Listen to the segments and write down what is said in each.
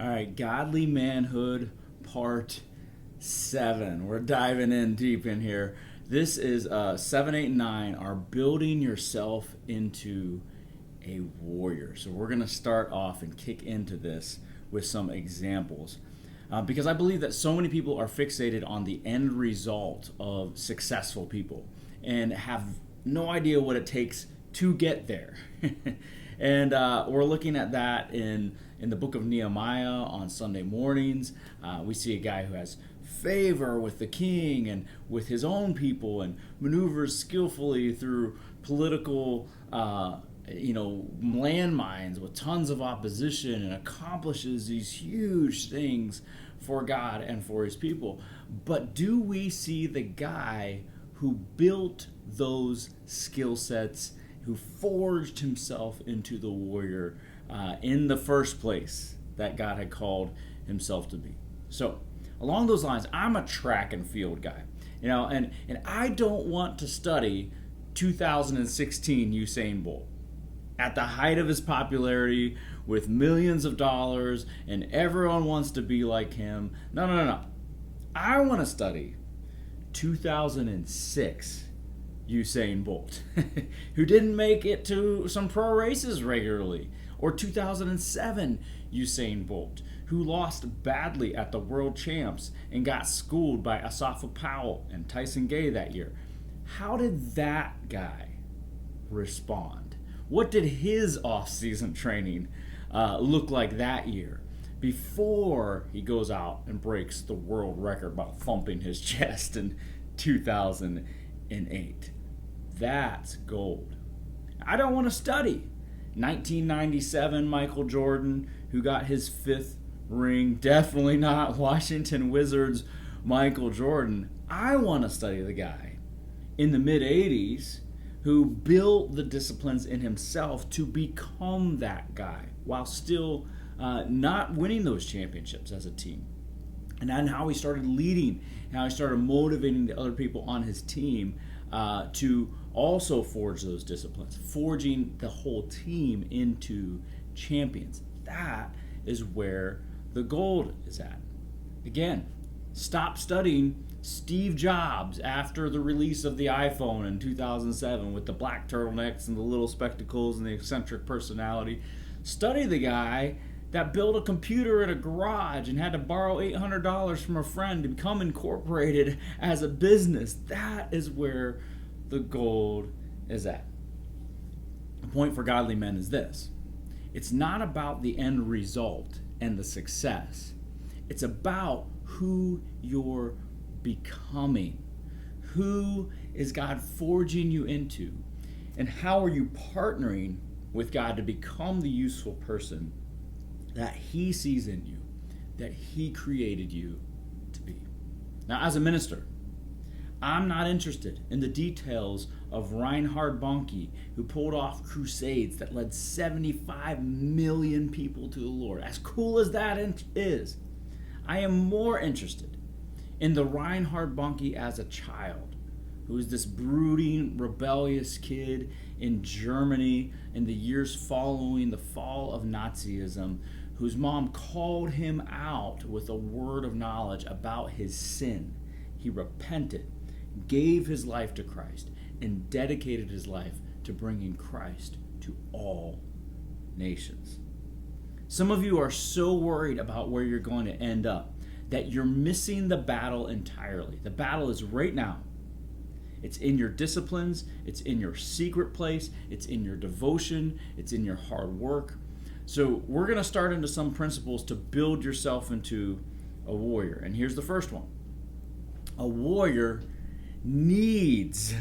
All right, Godly Manhood Part 7. We're diving in deep in here. This is 7, 8, 9 are building yourself into a warrior. So we're going to start off and kick into this with some examples. Because I believe that so many people are fixated on the end result of successful people and have no idea what it takes to get there. And we're looking at that in the book of Nehemiah on Sunday mornings. We see a guy who has favor with the king and with his own people and maneuvers skillfully through political landmines with tons of opposition and accomplishes these huge things for God and for his people. But do we see the guy who built those skill sets, who forged himself into the warrior in the first place that God had called himself to be? So along those lines, I'm a track and field guy, and I don't want to study 2016 Usain Bolt at the height of his popularity with millions of dollars and everyone wants to be like him. No. I want to study 2006 Usain Bolt, who didn't make it to some pro races regularly, or 2007 Usain Bolt, who lost badly at the World Champs and got schooled by Asafa Powell and Tyson Gay that year. How did that guy respond? What did his off-season training look like that year before he goes out and breaks the world record by thumping his chest in 2008? That's gold. I don't want to study 1997 Michael Jordan, who got his 5th ring. Definitely not Washington Wizards Michael Jordan. I want to study the guy in the mid-'80s who built the disciplines in himself to become that guy while still not winning those championships as a team. And then how he started leading, how he started motivating the other people on his team to also forge those disciplines, forging the whole team into champions. That is where the gold is at. Again, stop studying Steve Jobs after the release of the iPhone in 2007 with the black turtlenecks and the little spectacles and the eccentric personality. Study the guy that built a computer in a garage and had to borrow $800 from a friend to become incorporated as a business. That is where the gold is at. The point for godly men is this: it's not about the end result and the success. It's about who you're becoming. Who is God forging you into? And how are you partnering with God to become the useful person that He sees in you, that He created you to be? Now, as a minister, I'm not interested in the details of Reinhard Bonnke, who pulled off crusades that led 75 million people to the Lord. As cool as that is, I am more interested in the Reinhard Bonnke as a child, who was this brooding, rebellious kid in Germany in the years following the fall of Nazism, whose mom called him out with a word of knowledge about his sin. He repented, gave his life to Christ, and dedicated his life to bringing Christ to all nations. Some of you are so worried about where you're going to end up that you're missing the battle entirely. The battle is right now. It's in your disciplines, it's in your secret place, it's in your devotion, it's in your hard work. So we're going to start into some principles to build yourself into a warrior. And here's the first one. A warrior needs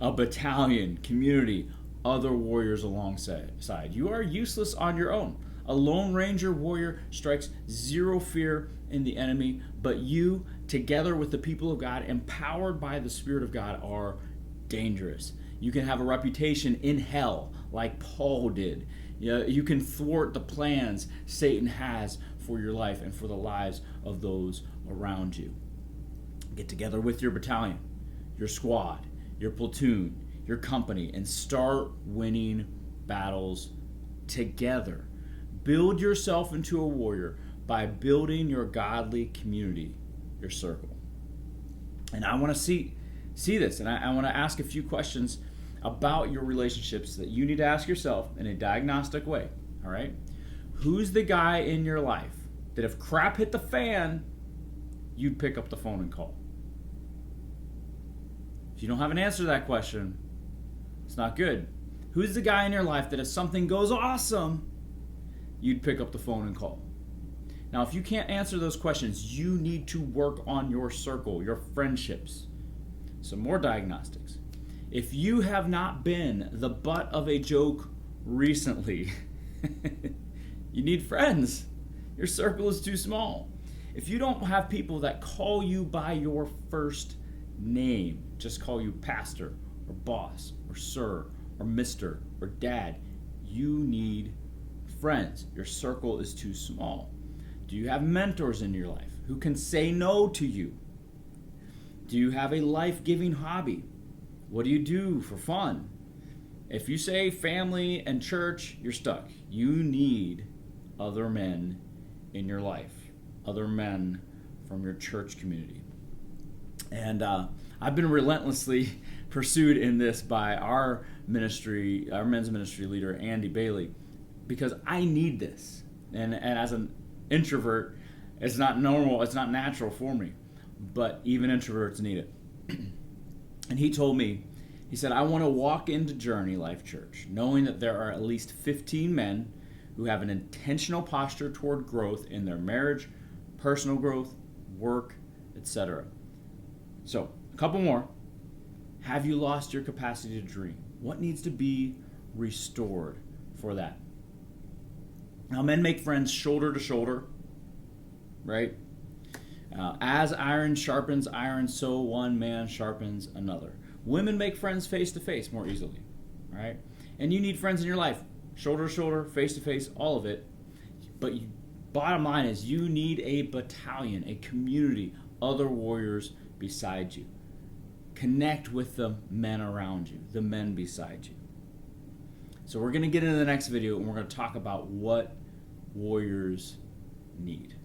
a battalion, community, other warriors alongside. You are useless on your own. A Lone Ranger warrior strikes zero fear in the enemy, but you, together with the people of God, empowered by the Spirit of God, are dangerous. You can have a reputation in hell like Paul did. You can thwart the plans Satan has for your life and for the lives of those around you. Get together with your battalion, your squad, your platoon, your company, and start winning battles together. Build yourself into a warrior by building your godly community, your circle. And I want to see this, and I want to ask a few questions about your relationships that you need to ask yourself in a diagnostic way. All right? Who's the guy in your life that if crap hit the fan, you'd pick up the phone and call? If you don't have an answer to that question, it's not good. Who's the guy in your life that if something goes awesome, you'd pick up the phone and call? Now, if you can't answer those questions, you need to work on your circle, your friendships. Some more diagnostics. If you have not been the butt of a joke recently, you need friends. Your circle is too small. If you don't have people that call you by your first name, just call you pastor or boss or sir or mister or dad, you need friends. Your circle is too small. Do you have mentors in your life who can say no to you? Do you have a life-giving hobby? What do you do for fun? If you say family and church, you're stuck. You need other men in your life, other men from your church community. And I've been relentlessly pursued in this by our ministry, our men's ministry leader, Andy Bailey, because I need this. And as an introvert, it's not normal, it's not natural for me, but even introverts need it. And he told me, he said, I want to walk into Journey Life Church knowing that there are at least 15 men who have an intentional posture toward growth in their marriage, personal growth, work, etc. So, a couple more. Have you lost your capacity to dream? What needs to be restored for that? Now, men make friends shoulder to shoulder, right? As iron sharpens iron, so one man sharpens another. Women make friends face to face more easily, right? And you need friends in your life, shoulder to shoulder, face to face, all of it. But bottom line is you need a battalion, a community, other warriors beside you. Connect with the men around you, the men beside you. So we're going to get into the next video and we're going to talk about what warriors need.